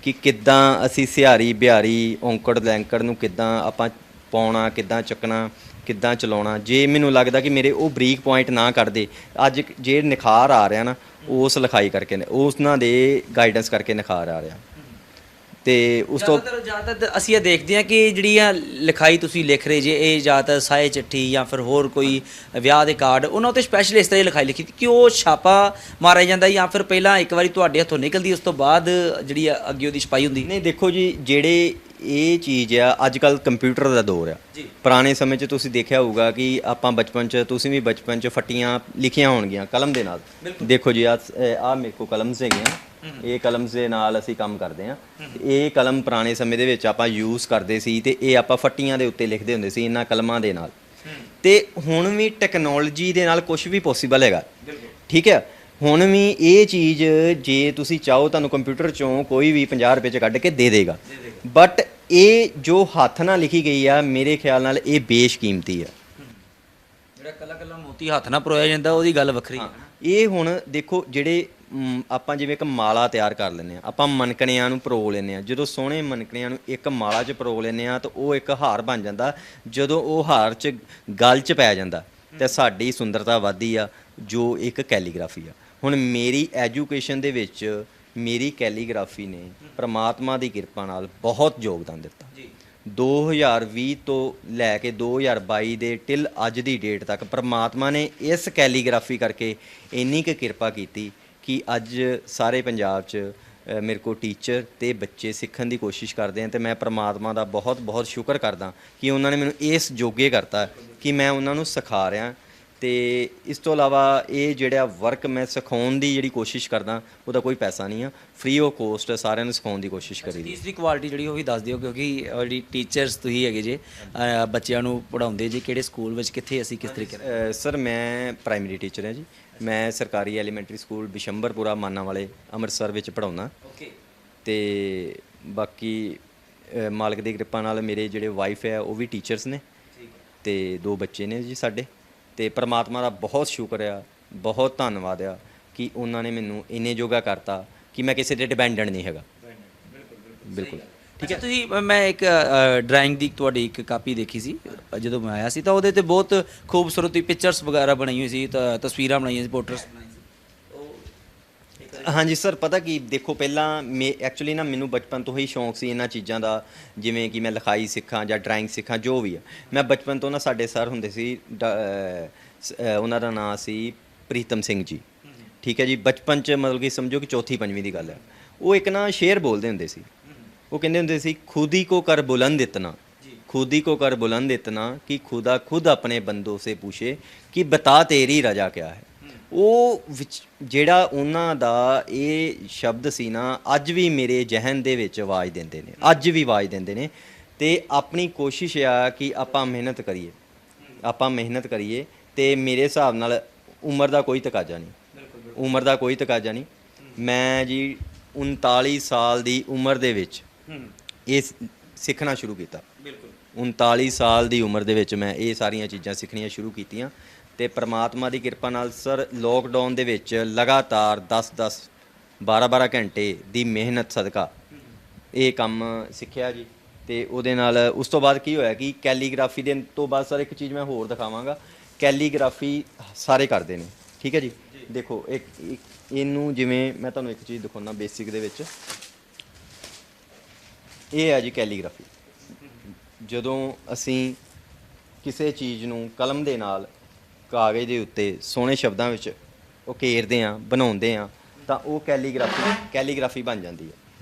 ਕਿ ਕਿੱਦਾਂ ਅਸੀਂ ਸਿਹਾਰੀ, ਬਿਹਾਰੀ, ਔਂਕੜ, ਲੈਂਕੜ ਨੂੰ ਕਿੱਦਾਂ ਆਪਾਂ ਪਾਉਣਾ, ਕਿੱਦਾਂ ਚੱਕਣਾ, ਕਿੱਦਾਂ ਚਲਾਉਣਾ। ਜੇ ਮੈਨੂੰ ਲੱਗਦਾ ਕਿ ਮੇਰੇ ਉਹ ਬਰੀਕ ਪੁਆਇੰਟ ਨਾ ਕੱਢਦੇ, ਅੱਜ ਜੇ ਨਿਖਾਰ ਆ ਰਿਹਾ ਨਾ, ਉਸ ਲਿਖਾਈ ਕਰਕੇ, ਉਹਨਾਂ ਦੇ ਗਾਈਡੈਂਸ ਕਰਕੇ ਨਿਖਾਰ ਆ ਰਿਹਾ। ਤੇ ਉਸ ਤੋਂ
ਜ਼ਿਆਦਾਤਰ ਅਸੀਂ ਇਹ ਦੇਖਦੇ ਹਾਂ ਕਿ ਜਿਹੜੀ ਆ ਲਿਖਾਈ ਤੁਸੀਂ ਲਿਖ ਰਹੇ ਜੇ, ਇਹ ਜ਼ਿਆਦਾਤਰ ਸਾਏ ਚਿੱਠੀ ਜਾਂ ਫਿਰ ਹੋਰ ਕੋਈ ਵਿਆਹ ਦੇ ਕਾਰਡ, ਉਹਨਾਂ ਉੱਤੇ ਸਪੈਸ਼ਲ ਇਸ ਤਰ੍ਹਾਂ ਦੀ ਲਿਖਾਈ ਲਿਖੀ ਕਿ ਉਹ ਛਾਪਾ ਮਾਰਿਆ ਜਾਂਦਾ, ਜਾਂ ਫਿਰ ਪਹਿਲਾਂ ਇੱਕ ਵਾਰੀ ਤੁਹਾਡੇ ਹੱਥੋਂ ਨਿਕਲਦੀ, ਉਸ ਤੋਂ ਬਾਅਦ ਜਿਹੜੀ ਅੱਗੇ ਉਹਦੀ ਛਪਾਈ ਹੁੰਦੀ?
ਨਹੀਂ, ਦੇਖੋ ਜੀ, ਜਿਹੜੇ ਇਹ ਚੀਜ਼ ਆ, ਅੱਜ ਕੱਲ ਕੰਪਿਊਟਰ ਦਾ ਦੌਰ ਆ।
ਜੀ।
ਪੁਰਾਣੇ ਸਮੇਂ 'ਚ ਤੁਸੀਂ ਦੇਖਿਆ ਹੋਊਗਾ ਕਿ ਆਪਾਂ ਬਚਪਨ 'ਚ, ਤੁਸੀਂ ਵੀ ਬਚਪਨ 'ਚ ਫੱਟੀਆਂ ਲਿਖੀਆਂ ਹੋਣਗੀਆਂ ਕਲਮ ਦੇ ਨਾਲ। ਦੇਖੋ ਜੀ ਆ ਮੇਰੇ ਕੋਲ ਕਲਮ ਹੈਗੀਆਂ, ਇਹ ਕਲਮ ਦੇ ਨਾਲ ਅਸੀਂ ਕੰਮ ਕਰਦੇ ਹਾਂ। ਇਹ ਕਲਮ ਪੁਰਾਣੇ ਸਮੇਂ ਦੇ ਵਿੱਚ ਆਪਾਂ ਯੂਜ਼ ਕਰਦੇ ਸੀ ਤੇ ਇਹ ਆਪਾਂ ਫੱਟੀਆਂ ਦੇ ਉੱਤੇ ਲਿਖਦੇ ਹੁੰਦੇ ਸੀ ਇਹਨਾਂ ਕਲਮਾਂ ਦੇ ਨਾਲ। ਤੇ ਹੁਣ ਵੀ ਟੈਕਨੋਲੋਜੀ ਦੇ ਨਾਲ ਕੁਝ ਵੀ ਪੋਸੀਬਲ ਹੈਗਾ, ਠੀਕ ਹੈ। ਹੁਣ ਵੀ ਇਹ ਚੀਜ਼ ਜੇ ਤੁਸੀਂ ਚਾਹੋ ਤੁਹਾਨੂੰ ਕੰਪਿਊਟਰ 'ਚੋਂ ਕੋਈ ਵੀ 50 ਰੁਪਏ 'ਚ ਕੱਢ ਕੇ ਦੇ ਦੇਗਾ, ਬਟ ਇਹ ਜੋ ਹੱਥ ਨਾਲ ਲਿਖੀ ਗਈ ਆ, ਮੇਰੇ ਖਿਆਲ ਨਾਲ ਇਹ ਬੇਸ਼ਕੀਮਤੀ ਆ।
ਜਿਹੜਾ ਕੱਲਾ ਮੋਤੀ ਹੱਥ ਨਾਲ ਪਰੋਇਆ ਜਾਂਦਾ ਉਹਦੀ ਗੱਲ ਵੱਖਰੀ ਹੈ।
ਇਹ ਹੁਣ ਦੇਖੋ ਜਿਹੜੇ ਆਪਾਂ ਜਿਵੇਂ ਇੱਕ ਮਾਲਾ ਤਿਆਰ ਕਰ ਲੈਂਦੇ ਆ, ਆਪਾਂ ਮਨਕਣਿਆਂ ਨੂੰ ਪਰੋ ਲੈਂਦੇ ਆ। ਜਦੋਂ ਸੋਹਣੇ ਮਨਕਣਿਆਂ ਨੂੰ ਇੱਕ ਮਾਲਾ 'ਚ ਪਰੋ ਲੈਂਦੇ ਆ ਤਾਂ ਉਹ ਇੱਕ ਹਾਰ ਬਣ ਜਾਂਦਾ। ਜਦੋਂ ਉਹ ਹਾਰ 'ਚ ਗਲ 'ਚ ਪੈ ਜਾਂਦਾ ਤਾਂ ਸਾਡੀ ਸੁੰਦਰਤਾ ਵੱਧਦੀ ਆ, ਜੋ ਇੱਕ ਕੈਲੀਗ੍ਰਾਫੀ ਆ। ਹੁਣ ਮੇਰੀ ਐਜੂਕੇਸ਼ਨ ਦੇ ਵਿੱਚ ਮੇਰੀ ਕੈਲੀਗ੍ਰਾਫੀ ਨੇ ਪ੍ਰਮਾਤਮਾ ਦੀ ਕਿਰਪਾ ਨਾਲ ਬਹੁਤ ਯੋਗਦਾਨ ਦਿੱਤਾ। 2020 ਤੋਂ ਲੈ ਕੇ 2022 ਦੇ ਟਿਲ ਅੱਜ ਦੀ ਡੇਟ ਤੱਕ ਪ੍ਰਮਾਤਮਾ ਨੇ ਇਸ ਕੈਲੀਗ੍ਰਾਫੀ ਕਰਕੇ ਇੰਨੀ ਕੁ ਕਿਰਪਾ ਕੀਤੀ ਕਿ ਅੱਜ ਸਾਰੇ ਪੰਜਾਬ 'ਚ ਮੇਰੇ ਕੋਲ ਟੀਚਰ ਤੇ ਬੱਚੇ ਸਿੱਖਣ ਦੀ ਕੋਸ਼ਿਸ਼ ਕਰਦੇ ਹਨ। ਤੇ ਮੈਂ ਪ੍ਰਮਾਤਮਾ ਦਾ ਬਹੁਤ ਬਹੁਤ ਸ਼ੁਕਰ ਕਰਦਾ ਕਿ ਉਹਨਾਂ ਨੇ ਮੈਨੂੰ ਇਸ ਜੋਗੇ ਕਰਤਾ ਕਿ ਮੈਂ ਉਹਨਾਂ ਨੂੰ ਸਿਖਾ ਰਿਹਾ। ਤੇ ਇਸ ਤੋਂ ਇਲਾਵਾ ਇਹ ਜਿਹੜਾ ਵਰਕ ਮੈਂ ਸਿਖਾਉਣ ਦੀ ਜਿਹੜੀ ਕੋਸ਼ਿਸ਼ ਕਰਦਾ, ਉਹਦਾ ਕੋਈ ਪੈਸਾ ਨਹੀਂ ਆ, ਫ੍ਰੀ ਆਫ ਕੋਸਟ ਸਾਰਿਆਂ ਨੂੰ ਸਿਖਾਉਣ ਦੀ ਕੋਸ਼ਿਸ਼ ਕਰੀ।
ਤੀਸਰੀ ਕੁਆਲਿਟੀ ਜਿਹੜੀ ਉਹ ਵੀ ਦੱਸ ਦਿਓ, ਕਿਉਂਕਿ ਜਿਹੜੀ ਟੀਚਰਸ ਤੁਸੀਂ ਹੈਗੇ ਜੇ, ਬੱਚਿਆਂ ਨੂੰ ਪੜ੍ਹਾਉਂਦੇ ਜੇ ਕਿਹੜੇ ਸਕੂਲ ਵਿੱਚ, ਕਿੱਥੇ, ਅਸੀਂ ਕਿਸ ਤਰੀਕੇ ਨਾਲ?
ਸਰ ਮੈਂ ਪ੍ਰਾਇਮਰੀ ਟੀਚਰ ਹਾਂ ਜੀ। ਮੈਂ ਸਰਕਾਰੀ ਐਲੀਮੈਂਟਰੀ ਸਕੂਲ ਬਿਸ਼ੰਬਰਪੁਰਾ ਮਾਨਾ ਵਾਲੇ ਅੰਮ੍ਰਿਤਸਰ ਵਿੱਚ ਪੜ੍ਹਾਉਂਦਾ।
ਓਕੇ।
ਤੇ ਬਾਕੀ ਮਾਲਕ ਦੀ ਕਿਰਪਾ ਨਾਲ ਮੇਰੇ ਜਿਹੜੇ ਵਾਈਫ ਹੈ ਉਹ ਵੀ ਟੀਚਰਸ ਨੇ ਤੇ 2 ਬੱਚੇ ਨੇ ਜੀ ਸਾਡੇ। ਤੇ ਪ੍ਰਮਾਤਮਾ ਦਾ ਬਹੁਤ ਸ਼ੁਕਰ ਆ, ਬਹੁਤ ਧੰਨਵਾਦ ਆ ਕਿ ਉਹਨਾਂ ਨੇ ਮੈਨੂੰ ਇੰਨੇ ਜੋਗਾ ਕਰਤਾ ਕਿ ਮੈਂ ਕਿਸੇ ਤੇ ਡਿਪੈਂਡੈਂਟ ਨਹੀਂ ਹੈਗਾ। ਬਿਲਕੁਲ ਠੀਕ ਹੈ।
ਤੁਸੀਂ, ਮੈਂ ਇੱਕ ਡਰਾਇੰਗ ਦੀ ਤੁਹਾਡੀ ਇੱਕ ਕਾਪੀ ਦੇਖੀ ਸੀ ਜਦੋਂ ਮੈਂ ਆਇਆ ਸੀ, ਤਾਂ ਉਹਦੇ ਤੇ ਬਹੁਤ ਖੂਬਸੂਰਤ ਪਿਕਚਰਸ ਵਗੈਰਾ ਬਣੀ ਹੋਈ ਸੀ, ਤਾਂ ਤਸਵੀਰਾਂ ਬਣਾਈਆਂ ਸੀ, ਪੋਰਟਰੇਟਸ ਬਣਾਏ ਸੀ।
ਹਾਂਜੀ ਸਰ, ਪਤਾ ਕੀ ਦੇਖੋ, ਪਹਿਲਾਂ ਐਕਚੁਅਲੀ ਨਾ ਮੈਨੂੰ ਬਚਪਨ ਤੋਂ ਹੀ ਸ਼ੌਂਕ ਸੀ ਇਹਨਾਂ ਚੀਜ਼ਾਂ ਦਾ, ਜਿਵੇਂ ਕਿ ਮੈਂ ਲਿਖਾਈ ਸਿੱਖਾਂ ਜਾਂ ਡਰਾਇੰਗ ਸਿੱਖਾਂ, ਜੋ ਵੀ ਆ। ਮੈਂ ਬਚਪਨ ਤੋਂ ਨਾ, ਸਾਡੇ ਸਰ ਹੁੰਦੇ ਸੀ, ਉਹਨਾਂ ਦਾ ਨਾਂ ਸੀ ਪ੍ਰੀਤਮ ਸਿੰਘ ਜੀ, ਠੀਕ ਹੈ ਜੀ। ਬਚਪਨ 'ਚ ਮਤਲਬ ਕਿ ਸਮਝੋ ਕਿ 4ਵੀਂ 5ਵੀਂ ਦੀ ਗੱਲ ਹੈ। ਉਹ ਇੱਕ ਨਾ ਸ਼ੇਰ ਬੋਲਦੇ ਹੁੰਦੇ ਸੀ। ਉਹ ਕਹਿੰਦੇ ਹੁੰਦੇ ਸੀ, खुद ही को कर बुलंद इतना, खुद ही को कर बुलंद इतना कि खुदा खुद अपने बंदों से पूछे कि बता तेरी रजा क्या है। ਉਹ ਜਿਹੜਾ ਉਹਨਾਂ ਦਾ ਇਹ ਸ਼ਬਦ ਸੀ ਨਾ, ਅੱਜ ਵੀ ਮੇਰੇ ਜ਼ਿਹਨ ਦੇ ਵਿੱਚ ਆਵਾਜ਼ ਦਿੰਦੇ ਨੇ, ਅੱਜ ਵੀ ਆਵਾਜ਼ ਦਿੰਦੇ ਨੇ। ਤੇ ਆਪਣੀ ਕੋਸ਼ਿਸ਼ ਆ ਕਿ ਆਪਾਂ ਮਿਹਨਤ ਕਰੀਏ, ਆਪਾਂ ਮਿਹਨਤ ਕਰੀਏ। ਤੇ ਮੇਰੇ ਹਿਸਾਬ ਨਾਲ ਉਮਰ ਦਾ ਕੋਈ ਤਕਾਜ਼ਾ ਨਹੀਂ, ਉਮਰ ਦਾ ਕੋਈ ਤਕਾਜ਼ਾ ਨਹੀਂ। ਮੈਂ ਜੀ 39 ਸਾਲ ਦੀ ਉਮਰ ਦੇ ਵਿੱਚ ਇਹ ਸਿੱਖਣਾ ਸ਼ੁਰੂ ਕੀਤਾ। 39 ਸਾਲ ਦੀ ਉਮਰ ਦੇ ਵਿੱਚ ਮੈਂ ਇਹ ਸਾਰੀਆਂ ਚੀਜ਼ਾਂ ਸਿੱਖਣੀਆਂ ਸ਼ੁਰੂ ਕੀਤੀਆਂ। ਤੇ ਪ੍ਰਮਾਤਮਾ ਦੀ ਕਿਰਪਾ ਨਾਲ ਸਰ, ਲੋਕਡਾਊਨ ਦੇ ਵਿੱਚ ਲਗਾਤਾਰ 10-10 12-12 ਘੰਟੇ ਦੀ ਮਿਹਨਤ ਸਦਕਾ ਇਹ ਕੰਮ ਸਿੱਖਿਆ ਜੀ। ਤੇ ਉਹਦੇ ਨਾਲ ਉਸ ਤੋਂ ਬਾਅਦ ਕੀ ਹੋਇਆ ਕਿ ਕੈਲੀਗ੍ਰਾਫੀ ਦੇ ਤੋਂ ਬਾਅਦ ਸਰ ਇੱਕ ਚੀਜ਼ ਮੈਂ ਹੋਰ ਦਿਖਾਵਾਂਗਾ। ਕੈਲੀਗ੍ਰਾਫੀ ਸਾਰੇ ਕਰਦੇ ਨੇ, ਠੀਕ ਹੈ ਜੀ। ਦੇਖੋ ਇਹਨੂੰ, ਜਿਵੇਂ ਮੈਂ ਤੁਹਾਨੂੰ ਇੱਕ ਚੀਜ਼ ਦਿਖਾਉਣਾ ਬੇਸਿਕ ਦੇ ਵਿੱਚ, ਇਹ ਹੈ ਜੀ ਕੈਲੀਗ੍ਰਾਫੀ। ਜਦੋਂ ਅਸੀਂ ਕਿਸੇ ਚੀਜ਼ ਨੂੰ ਕਲਮ ਦੇ ਨਾਲ ਕਾਗਜ਼ ਦੇ ਉੱਤੇ ਸੋਹਣੇ ਸ਼ਬਦਾਂ ਵਿੱਚ ਉਕੇਰਦੇ ਹਾਂ, ਬਣਾਉਂਦੇ ਹਾਂ, ਤਾਂ ਉਹ ਕੈਲੀਗ੍ਰਾਫੀ ਬਣ ਜਾਂਦੀ ਹੈ,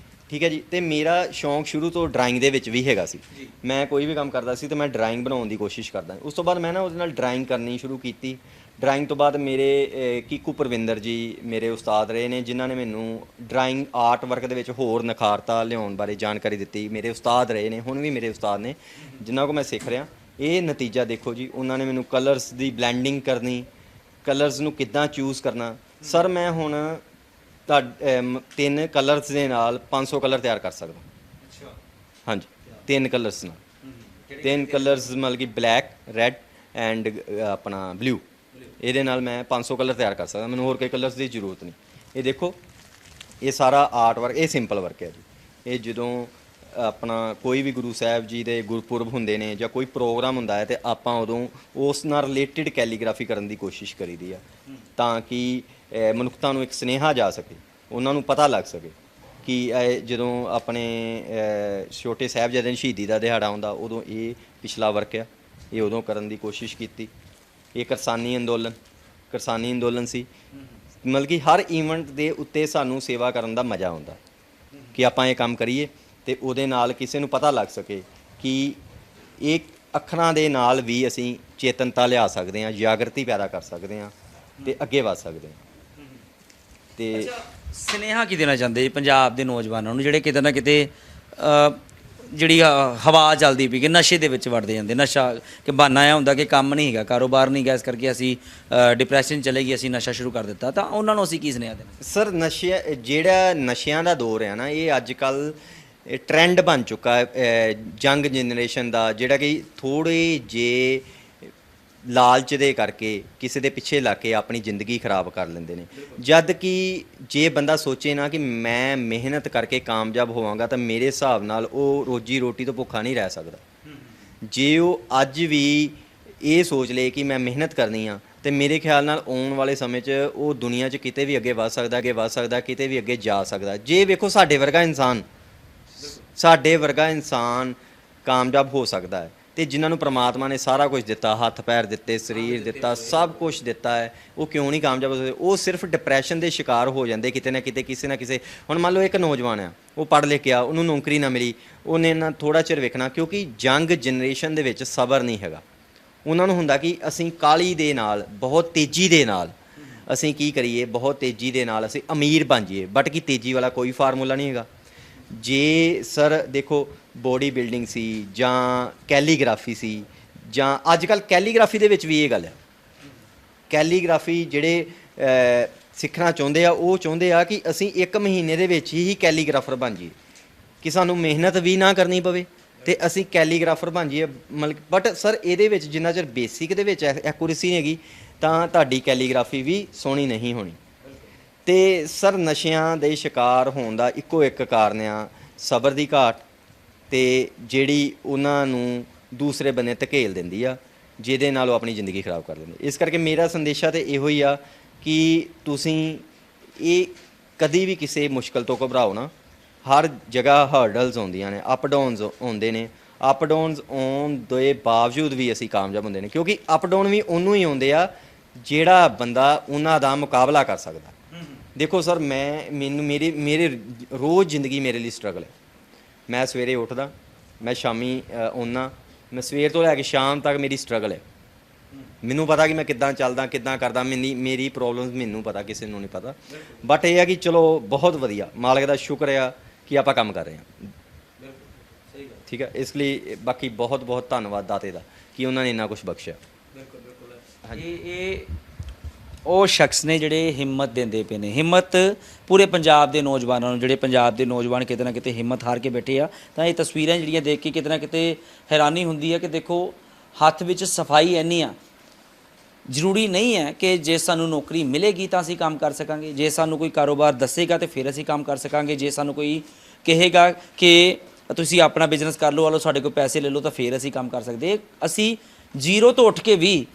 ਠੀਕ ਹੈ ਜੀ। ਤੇ ਮੇਰਾ ਸ਼ੌਂਕ ਸ਼ੁਰੂ ਤੋਂ ਡਰਾਇੰਗ ਦੇ ਵਿੱਚ ਵੀ ਹੈਗਾ ਸੀ। ਮੈਂ ਕੋਈ ਵੀ ਕੰਮ ਕਰਦਾ ਸੀ ਤਾਂ ਮੈਂ ਡਰਾਇੰਗ ਬਣਾਉਣ ਦੀ ਕੋਸ਼ਿਸ਼ ਕਰਦਾ। ਉਸ ਤੋਂ ਬਾਅਦ ਮੈਂ ਨਾ ਉਹਦੇ ਨਾਲ ਡਰਾਇੰਗ ਕਰਨੀ ਸ਼ੁਰੂ ਕੀਤੀ। ਡਰਾਇੰਗ ਤੋਂ ਬਾਅਦ ਮੇਰੇ ਕੀਕੂ ਪਰਵਿੰਦਰ ਜੀ ਮੇਰੇ ਉਸਤਾਦ ਰਹੇ ਨੇ, ਜਿਨ੍ਹਾਂ ਨੇ ਮੈਨੂੰ ਡਰਾਇੰਗ ਆਰਟ ਵਰਕ ਦੇ ਵਿੱਚ ਹੋਰ ਨਿਖਾਰਤਾ ਲਿਆਉਣ ਬਾਰੇ ਜਾਣਕਾਰੀ ਦਿੱਤੀ। ਮੇਰੇ ਉਸਤਾਦ ਰਹੇ ਨੇ, ਹੁਣ ਵੀ ਮੇਰੇ ਉਸਤਾਦ ਨੇ, ਜਿਨ੍ਹਾਂ ਕੋਲ ਮੈਂ ਸਿੱਖ ਰਿਹਾ। ਇਹ ਨਤੀਜਾ ਦੇਖੋ ਜੀ, ਉਹਨਾਂ ਨੇ ਮੈਨੂੰ ਕਲਰਸ ਦੀ ਬਲੈਂਡਿੰਗ ਕਰਨੀ, ਕਲਰਸ ਨੂੰ ਕਿੱਦਾਂ ਚੂਜ਼ ਕਰਨਾ। ਸਰ ਮੈਂ ਹੁਣ 3 ਕਲਰਸ ਦੇ ਨਾਲ 500 ਕਲਰ ਤਿਆਰ ਕਰ ਸਕਦਾ। ਹਾਂਜੀ, 3 ਕਲਰਸ ਨਾਲ, 3 ਕਲਰਸ ਮਤਲਬ ਕਿ ਬਲੈਕ, ਰੈੱਡ ਐਂਡ ਆਪਣਾ ਬਲੂ, ਇਹਦੇ ਨਾਲ ਮੈਂ 500 ਕਲਰ ਤਿਆਰ ਕਰ ਸਕਦਾ। ਮੈਨੂੰ ਹੋਰ ਕੋਈ ਕਲਰਸ ਦੀ ਜ਼ਰੂਰਤ ਨਹੀਂ। ਇਹ ਦੇਖੋ, ਇਹ ਸਾਰਾ ਆਰਟ ਵਰਕ, ਇਹ ਸਿੰਪਲ ਵਰਕ ਹੈ ਜੀ। ਇਹ ਜਦੋਂ ਆਪਣਾ ਕੋਈ ਵੀ ਗੁਰੂ ਸਾਹਿਬ ਜੀ ਦੇ ਗੁਰਪੁਰਬ ਹੁੰਦੇ ਨੇ ਜਾਂ ਕੋਈ ਪ੍ਰੋਗਰਾਮ ਹੁੰਦਾ ਹੈ, ਤੇ ਆਪਾਂ ਉਦੋਂ ਉਸ ਨਾਲ ਰਿਲੇਟਿਡ ਕੈਲੀਗ੍ਰਾਫੀ ਕਰਨ ਦੀ ਕੋਸ਼ਿਸ਼ ਕਰੀਦੀ ਆ, ਤਾਂ ਕਿ ਮਨੁੱਖਤਾ ਨੂੰ ਇੱਕ ਸੁਨੇਹਾ ਜਾ ਸਕੇ, ਉਹਨਾਂ ਨੂੰ ਪਤਾ ਲੱਗ ਸਕੇ ਕਿ ਜਦੋਂ ਆਪਣੇ ਛੋਟੇ ਸਾਹਿਬਜ਼ਾਦਿਆਂ ਦੀ ਸ਼ਹੀਦੀ ਦਾ ਦਿਹਾੜਾ ਆਉਂਦਾ, ਉਦੋਂ ਇਹ ਪਿਛਲਾ ਵਰਕ ਆ, ਇਹ ਉਦੋਂ ਕਰਨ ਦੀ ਕੋਸ਼ਿਸ਼ ਕੀਤੀ। ਇਹ ਕਿਰਸਾਨੀ ਅੰਦੋਲਨ ਸੀ। ਮਤਲਬ ਕਿ ਹਰ ਈਵੈਂਟ ਦੇ ਉੱਤੇ ਸਾਨੂੰ ਸੇਵਾ ਕਰਨ ਦਾ ਮਜ਼ਾ ਆਉਂਦਾ ਕਿ ਆਪਾਂ ਇਹ ਕੰਮ ਕਰੀਏ ਤੇ ਉਹਦੇ ਨਾਲ ਕਿਸੇ ਨੂੰ ਪਤਾ ਲੱਗ ਸਕੇ ਕਿ ਇਹ ਅੱਖਰਾਂ ਦੇ ਨਾਲ ਵੀ ਅਸੀਂ ਚੇਤਨਤਾ ਲਿਆ ਸਕਦੇ ਹਾਂ, ਜਾਗਰਤੀ ਪੈਦਾ ਕਰ ਸਕਦੇ ਹਾਂ ਤੇ ਅੱਗੇ ਵਧ ਸਕਦੇ ਹਾਂ। ਤੇ
ਸੁਨੇਹਾ ਕੀ ਦੇਣਾ ਚਾਹੁੰਦੇ ਜੀ ਪੰਜਾਬ ਦੇ ਨੌਜਵਾਨਾਂ ਨੂੰ ਜਿਹੜੇ ਕਿਤੇ ਨਾ ਕਿਤੇ ਜਿਹੜੀ ਹਵਾ ਚੱਲਦੀ ਪਈ ਕਿ ਨਸ਼ੇ ਦੇ ਵਿੱਚ ਵੜਦੇ ਜਾਂਦੇ, ਨਸ਼ਾ ਕਿ ਬਹਾਨਾ ਇਹ ਹੁੰਦਾ ਕਿ ਕੰਮ ਨਹੀਂ ਹੈਗਾ, ਕਾਰੋਬਾਰ ਨਹੀਂ ਹੈਗਾ, ਇਸ ਕਰਕੇ ਅਸੀਂ ਡਿਪਰੈਸ਼ਨ ਚਲੇ ਗਈ, ਅਸੀਂ ਨਸ਼ਾ ਸ਼ੁਰੂ ਕਰ ਦਿੱਤਾ, ਤਾਂ ਉਹਨਾਂ ਨੂੰ ਅਸੀਂ ਕੀ ਸੁਨੇਹਾ ਦੇਣਾ?
ਸਰ ਜਿਹੜਾ ਨਸ਼ਿਆਂ ਦਾ ਦੌਰ ਹੈ ਨਾ, ਇਹ ਅੱਜ ਕੱਲ ਟ੍ਰੈਂਡ ਬਣ ਚੁੱਕਾ ਹੈ ਯੰਗ ਜਨਰੇਸ਼ਨ ਦਾ, ਜਿਹੜਾ ਕਿ ਥੋੜੇ ਜੇ ਲਾਲਚ ਦੇ ਕਰਕੇ ਕਿਸੇ ਦੇ ਪਿੱਛੇ ਲੱਗ ਕੇ ਆਪਣੀ ਜ਼ਿੰਦਗੀ ਖਰਾਬ ਕਰ ਲੈਂਦੇ ਨੇ। ਜਦ ਕਿ ਜੇ ਬੰਦਾ ਸੋਚੇ ਨਾ ਕਿ ਮੈਂ ਮਿਹਨਤ ਕਰਕੇ ਕਾਮਯਾਬ ਹੋਵਾਂਗਾ ਤਾਂ ਮੇਰੇ ਹਿਸਾਬ ਨਾਲ ਉਹ ਰੋਜੀ ਰੋਟੀ ਤੋਂ ਭੁੱਖਾ ਨਹੀਂ ਰਹਿ ਸਕਦਾ। ਜੇ ਉਹ ਅੱਜ ਵੀ ਇਹ ਸੋਚ ਲੇ ਕਿ ਮੈਂ ਮਿਹਨਤ ਕਰਨੀ ਆ ਤੇ ਮੇਰੇ ਖਿਆਲ ਨਾਲ ਆਉਣ ਵਾਲੇ ਸਮੇਂ 'ਚ ਉਹ ਦੁਨੀਆ 'ਚ ਕਿਤੇ ਵੀ ਅੱਗੇ ਵਧ ਸਕਦਾ, ਕਿਤੇ ਵੀ ਅੱਗੇ ਜਾ ਸਕਦਾ। ਜੇ ਵੇਖੋ ਸਾਡੇ ਵਰਗਾ ਇਨਸਾਨ ਕਾਮਯਾਬ ਹੋ ਸਕਦਾ ਹੈ ਤੇ ਜਿਨ੍ਹਾਂ ਨੂੰ ਪ੍ਰਮਾਤਮਾ ਨੇ ਸਾਰਾ ਕੁਝ ਦਿੱਤਾ, ਹੱਥ ਪੈਰ ਦਿੱਤੇ, ਸਰੀਰ ਦਿੱਤਾ, ਸਭ ਕੁਝ ਦਿੱਤਾ ਹੈ, ਉਹ ਕਿਉਂ ਨਹੀਂ ਕਾਮਯਾਬ ਹੋ ਸਕਦੇ? ਉਹ ਸਿਰਫ ਡਿਪਰੈਸ਼ਨ ਦੇ ਸ਼ਿਕਾਰ ਹੋ ਜਾਂਦੇ ਕਿਤੇ ਨਾ ਕਿਤੇ, ਕਿਸੇ ਨਾ ਕਿਸੇ। ਹੁਣ ਮੰਨ ਲਓ ਇੱਕ ਨੌਜਵਾਨ ਆ, ਉਹ ਪੜ੍ਹ ਲਿਖ ਗਿਆ, ਉਹਨੂੰ ਨੌਕਰੀ ਨਾ ਮਿਲੀ, ਉਹਨੇ ਨਾ ਥੋੜ੍ਹਾ ਚਿਰ ਵੇਖਣਾ, ਕਿਉਂਕਿ ਯੰਗ ਜਨਰੇਸ਼ਨ ਦੇ ਵਿੱਚ ਸਬਰ ਨਹੀਂ ਹੈਗਾ। ਉਹਨਾਂ ਨੂੰ ਹੁੰਦਾ ਕਿ ਅਸੀਂ ਕਾਹਲੀ ਦੇ ਨਾਲ, ਬਹੁਤ ਤੇਜ਼ੀ ਦੇ ਨਾਲ ਅਸੀਂ ਕੀ ਕਰੀਏ, ਬਹੁਤ ਤੇਜ਼ੀ ਦੇ ਨਾਲ ਅਸੀਂ ਅਮੀਰ ਬਣ ਜਾਈਏ, ਬਟ ਕਿ ਤੇਜ਼ੀ ਵਾਲਾ ਕੋਈ ਫਾਰਮੂਲਾ ਨਹੀਂ ਹੈਗਾ। ਜੇ ਸਰ ਦੇਖੋ ਬੋਡੀ ਬਿਲਡਿੰਗ ਸੀ ਜਾਂ ਕੈਲੀਗ੍ਰਾਫੀ ਸੀ, ਜਾਂ ਅੱਜ ਕੱਲ੍ਹ ਕੈਲੀਗ੍ਰਾਫੀ ਦੇ ਵਿੱਚ ਵੀ ਇਹ ਗੱਲ ਹੈ, ਕੈਲੀਗ੍ਰਾਫੀ ਜਿਹੜੇ ਸਿੱਖਣਾ ਚਾਹੁੰਦੇ ਆ, ਉਹ ਚਾਹੁੰਦੇ ਆ ਕਿ ਅਸੀਂ 1 ਮਹੀਨੇ ਦੇ ਵਿੱਚ ਹੀ ਕੈਲੀਗ੍ਰਾਫਰ ਬਣ ਜਾਈਏ, ਕਿ ਸਾਨੂੰ ਮਿਹਨਤ ਵੀ ਨਾ ਕਰਨੀ ਪਵੇ ਤੇ ਅਸੀਂ ਕੈਲੀਗ੍ਰਾਫਰ ਬਣ ਜਾਈਏ। ਮਤਲਬ ਬਟ ਸਰ ਇਹਦੇ ਵਿੱਚ ਜਿੰਨਾ ਚਿਰ ਬੇਸਿਕ ਦੇ ਵਿੱਚ ਐਕੂਰੇਸੀ ਨਹੀਂ ਹੈਗੀ ਤਾਂ ਤੁਹਾਡੀ ਕੈਲੀਗ੍ਰਾਫੀ ਵੀ ਸੋਹਣੀ ਨਹੀਂ ਹੋਣੀ। ਤੇ ਸਰ ਨਸ਼ਿਆਂ ਦੇ ਸ਼ਿਕਾਰ ਹੋਣ ਦਾ ਇੱਕੋ ਇੱਕ ਕਾਰਨ ਆ ਸਬਰ ਦੀ ਘਾਟ, ਤੇ ਜਿਹੜੀ ਉਹਨਾਂ ਨੂੰ ਦੂਸਰੇ ਬੰਨੇ ਧਕੇਲ ਦਿੰਦੀ ਆ, ਜਿਹਦੇ ਨਾਲ ਉਹ ਆਪਣੀ ਜ਼ਿੰਦਗੀ ਖਰਾਬ ਕਰ ਲੈਂਦੇ। ਇਸ ਕਰਕੇ ਮੇਰਾ ਸੰਦੇਸ਼ਾ ਤੇ ਇਹੋ ਹੀ ਆ ਕਿ ਤੁਸੀਂ ਇਹ ਕਦੀ ਵੀ ਕਿਸੇ ਮੁਸ਼ਕਲ ਤੋਂ ਘਬਰਾਓ ਨਾ। ਹਰ ਜਗ੍ਹਾ ਹਰਡਲਸ ਆਉਂਦੀਆਂ ਨੇ, ਅਪ ਡਾਊਨਸ ਆਉਂਦੇ ਨੇ, ਅਪ ਡਾਊਨਸ ਆਉਣ ਦੇ ਬਾਵਜੂਦ ਵੀ ਅਸੀਂ ਕਾਮਯਾਬ ਹੁੰਦੇ ਨੇ, ਕਿਉਂਕਿ ਅਪ ਡਾਊਨ ਵੀ ਉਹਨੂੰ ਹੀ ਆਉਂਦੇ ਆ ਜਿਹੜਾ ਬੰਦਾ ਉਹਨਾਂ ਦਾ ਮੁਕਾਬਲਾ ਕਰ ਸਕਦਾ। ਦੇਖੋ ਸਰ ਮੇਰੇ ਰੋਜ਼ ਜ਼ਿੰਦਗੀ ਮੇਰੇ ਲਈ ਸਟਰਗਲ ਹੈ। ਮੈਂ ਸਵੇਰੇ ਉੱਠਦਾ, ਮੈਂ ਸ਼ਾਮੀ ਆਉਂਦਾ, ਮੈਂ ਸਵੇਰ ਤੋਂ ਲੈ ਕੇ ਸ਼ਾਮ ਤੱਕ ਮੇਰੀ ਸਟਰਗਲ ਹੈ। ਮੈਨੂੰ ਪਤਾ ਕਿ ਮੈਂ ਕਿੱਦਾਂ ਚੱਲਦਾ, ਕਿੱਦਾਂ ਕਰਦਾ, ਮੇਰੀ ਪ੍ਰੋਬਲਮਸ ਮੈਨੂੰ ਪਤਾ, ਕਿਸੇ ਨੂੰ ਨਹੀਂ ਪਤਾ। ਬਟ ਇਹ ਆ ਕਿ ਚਲੋ ਬਹੁਤ ਵਧੀਆ, ਮਾਲਕ ਦਾ ਸ਼ੁਕਰ ਆ ਕਿ ਆਪਾਂ ਕੰਮ ਕਰ ਰਹੇ ਹਾਂ। ਠੀਕ ਹੈ, ਇਸ ਲਈ ਬਾਕੀ ਬਹੁਤ ਬਹੁਤ ਧੰਨਵਾਦ ਦਾਤੇ ਦਾ ਕਿ ਉਹਨਾਂ ਨੇ ਇੰਨਾ ਕੁਝ ਬਖਸ਼ਿਆ।
ਇਹ ਉਹ ਸ਼ਖਸ ਨੇ ਜਿਹੜੇ ਹਿੰਮਤ ਦਿੰਦੇ ਪਏ ਨੇ, ਹਿੰਮਤ ਪੂਰੇ ਪੰਜਾਬ ਦੇ ਨੌਜਵਾਨਾਂ ਨੂੰ, ਜਿਹੜੇ ਪੰਜਾਬ ਦੇ ਨੌਜਵਾਨ ਕਿਤੇ ਨਾ ਕਿਤੇ ਹਿੰਮਤ ਹਾਰ ਕੇ ਬੈਠੇ ਆ। ਤਾਂ ਇਹ ਤਸਵੀਰਾਂ ਜਿਹੜੀਆਂ ਦੇਖ ਕੇ ਕਿਤੇ ਨਾ ਕਿਤੇ ਹੈਰਾਨੀ ਹੁੰਦੀ ਹੈ ਕਿ ਦੇਖੋ ਹੱਥ ਵਿੱਚ ਸਫਾਈ ਇੰਨੀ ਆ। ਜ਼ਰੂਰੀ ਨਹੀਂ ਹੈ ਕਿ ਜੇ ਸਾਨੂੰ ਨੌਕਰੀ ਮਿਲੇਗੀ ਤਾਂ ਅਸੀਂ ਕੰਮ ਕਰ ਸਕਾਂਗੇ, ਜੇ ਸਾਨੂੰ ਕੋਈ ਕਾਰੋਬਾਰ ਦੱਸੇਗਾ ਤਾਂ ਫਿਰ ਅਸੀਂ ਕੰਮ ਕਰ ਸਕਾਂਗੇ, ਜੇ ਸਾਨੂੰ ਕੋਈ ਕਹੇਗਾ ਕਿ ਤੁਸੀਂ ਆਪਣਾ ਬਿਜ਼ਨਸ ਕਰ ਲਓ, ਸਾਡੇ ਕੋਲ ਪੈਸੇ ਲੈ ਲਓ, ਤਾਂ ਫਿਰ ਅਸੀਂ ਕੰਮ ਕਰ ਸਕਦੇ। ਅਸੀਂ ਜ਼ੀਰੋ ਤੋਂ ਉੱਠ ਕੇ ਵੀ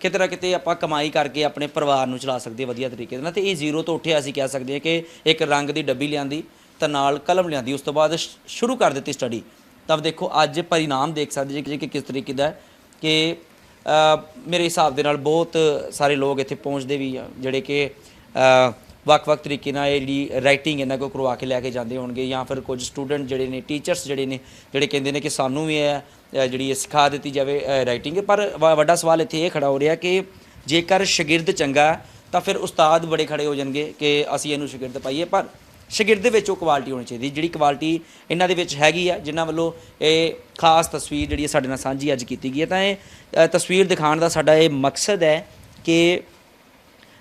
ਕਿਤੇ ਨਾ ਕਿਤੇ ਆਪਾਂ ਕਮਾਈ ਕਰਕੇ ਆਪਣੇ ਪਰਿਵਾਰ ਨੂੰ ਚਲਾ ਸਕਦੇ ਵਧੀਆ ਤਰੀਕੇ ਦੇ ਨਾਲ। ਤੇ ਇਹ ਜ਼ੀਰੋ ਤੋਂ ਉੱਠਿਆ ਅਸੀਂ ਕਹਿ ਸਕਦੇ ਹਾਂ ਕਿ ਇੱਕ ਰੰਗ ਦੀ ਡੱਬੀ ਲਿਆਂਦੀ ਤਾਂ ਨਾਲ ਕਲਮ ਲਿਆਂਦੀ, ਉਸ ਤੋਂ ਬਾਅਦ ਸ਼ੁਰੂ ਕਰ ਦਿੱਤੀ ਸਟੱਡੀ। ਤਾਂ ਦੇਖੋ ਅੱਜ ਪਰਿਣਾਮ ਦੇਖ ਸਕਦੇ ਜੀ ਕਿ ਕਿਸ ਤਰੀਕੇ ਦਾ ਕਿ ਮੇਰੇ ਹਿਸਾਬ ਦੇ ਨਾਲ ਬਹੁਤ ਸਾਰੇ ਲੋਕ ਇੱਥੇ ਪਹੁੰਚਦੇ ਵੀ ਆ, ਜਿਹੜੇ ਕਿ ਵੱਖ-ਵੱਖ ਤਰੀਕੇ ਨਾਲ ਇਹ ਜਿਹੜੀ ਰਾਈਟਿੰਗ ਇਹਨਾਂ ਕੋਲ ਕਰਵਾ ਕੇ ਲੈ ਕੇ ਜਾਂਦੇ ਹੋਣਗੇ, ਜਾਂ ਫਿਰ ਕੁਝ ਸਟੂਡੈਂਟ ਜਿਹੜੇ ਨੇ, ਟੀਚਰਸ ਜਿਹੜੇ ਕਹਿੰਦੇ ਨੇ ਕਿ ਸਾਨੂੰ ਵੀ ਇਹ ਜਿਹੜੀ ਸਿਖਾ ਦਿੱਤੀ ਜਾਵੇ ਰਾਈਟਿੰਗ। ਪਰ ਵੱਡਾ ਸਵਾਲ ਇੱਥੇ ਇਹ ਖੜਾ ਹੋ ਰਿਹਾ ਕਿ ਜੇਕਰ ਸ਼ਾਗਿਰਦ ਚੰਗਾ ਤਾਂ ਫਿਰ ਉਸਤਾਦ ਬੜੇ ਖੜੇ ਹੋ ਜਾਣਗੇ ਕਿ ਅਸੀਂ ਇਹਨੂੰ ਸ਼ਾਗਿਰਦ ਪਾਈਏ। ਪਰ ਸ਼ਾਗਿਰਦ ਦੇ ਵਿੱਚ ਉਹ ਕੁਆਲਿਟੀ ਹੋਣੀ ਚਾਹੀਦੀ, ਜਿਹੜੀ ਕੁਆਲਿਟੀ ਇਹਨਾਂ ਦੇ ਵਿੱਚ ਹੈਗੀ ਆ, ਜਿਨ੍ਹਾਂ ਵੱਲੋਂ ਇਹ ਖਾਸ ਤਸਵੀਰ ਜਿਹੜੀ ਸਾਡੇ ਨਾਲ ਸਾਂਝੀ ਅੱਜ ਕੀਤੀ ਗਈ ਹੈ। ਤਾਂ ਇਹ ਤਸਵੀਰ ਦਿਖਾਉਣ ਦਾ ਸਾਡਾ ਇਹ ਮਕਸਦ ਹੈ ਕਿ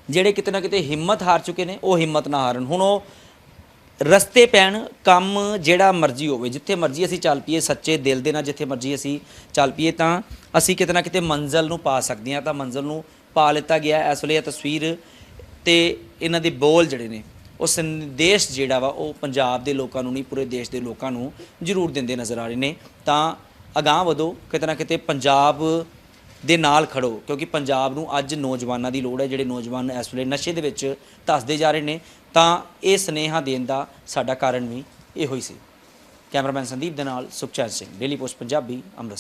ਜਿਹੜੇ ਕਿਤੇ ਨਾ ਕਿਤੇ ਹਿੰਮਤ ਹਾਰ ਚੁੱਕੇ ਨੇ ਉਹ ਹਿੰਮਤ ਨਾ ਹਾਰਨ। ਹੁਣ ਉਹ ਰਸਤੇ ਪੈਣ, ਕੰਮ ਜਿਹੜਾ ਮਰਜ਼ੀ ਹੋਵੇ, ਜਿੱਥੇ ਮਰਜ਼ੀ ਅਸੀਂ ਚੱਲ ਪਈਏ, ਸੱਚੇ ਦਿਲ ਦੇ ਨਾਲ ਜਿੱਥੇ ਮਰਜ਼ੀ ਅਸੀਂ ਚੱਲ ਪਈਏ ਤਾਂ ਅਸੀਂ ਕਿਤੇ ਨਾ ਕਿਤੇ ਮੰਜ਼ਿਲ ਨੂੰ ਪਾ ਸਕਦੇ ਹਾਂ। ਤਾਂ ਮੰਜ਼ਿਲ ਨੂੰ ਪਾ ਲਿੱਤਾ ਗਿਆ। ਇਸ ਵੇਲੇ ਇਹ ਤਸਵੀਰ ਤੇ ਇਹਨਾਂ ਦੇ ਬੋਲ ਜਿਹੜੇ ਨੇ, ਉਹ ਸੰਦੇਸ਼ ਜਿਹੜਾ ਵਾ ਉਹ ਪੰਜਾਬ ਦੇ ਲੋਕਾਂ ਨੂੰ ਨਹੀਂ, ਪੂਰੇ ਦੇਸ਼ ਦੇ ਲੋਕਾਂ ਨੂੰ ਜ਼ਰੂਰ ਦਿੰਦੇ ਨਜ਼ਰ ਆ ਰਹੇ ਨੇ। ਤਾਂ ਅਗਾਂਹ ਵਧੋ, ਕਿਤੇ ਨਾ ਕਿਤੇ ਪੰਜਾਬ ਦੇ ਨਾਲ ਖੜੋ, ਕਿਉਂਕਿ ਪੰਜਾਬ ਨੂੰ ਅੱਜ ਨੌਜਵਾਨਾਂ ਦੀ ਲੋੜ ਹੈ, ਜਿਹੜੇ ਨੌਜਵਾਨ ਇਸ ਵੇਲੇ ਨਸ਼ੇ ਦੇ ਵਿੱਚ ਧੱਸਦੇ ਜਾ ਰਹੇ ਨੇ। ਤਾਂ ਇਹ ਸੁਨੇਹਾ ਦੇਣ ਦਾ ਸਾਡਾ ਕਾਰਨ ਵੀ ਇਹੋ ਹੀ ਸੀ। ਕੈਮਰਾਮੈਨ ਸੰਦੀਪ ਦੇ ਨਾਲ ਸੁਖਚੈਨ ਸਿੰਘ, ਡੇਲੀ ਪੋਸਟ ਪੰਜਾਬੀ, ਅੰਮ੍ਰਿਤਸਰ।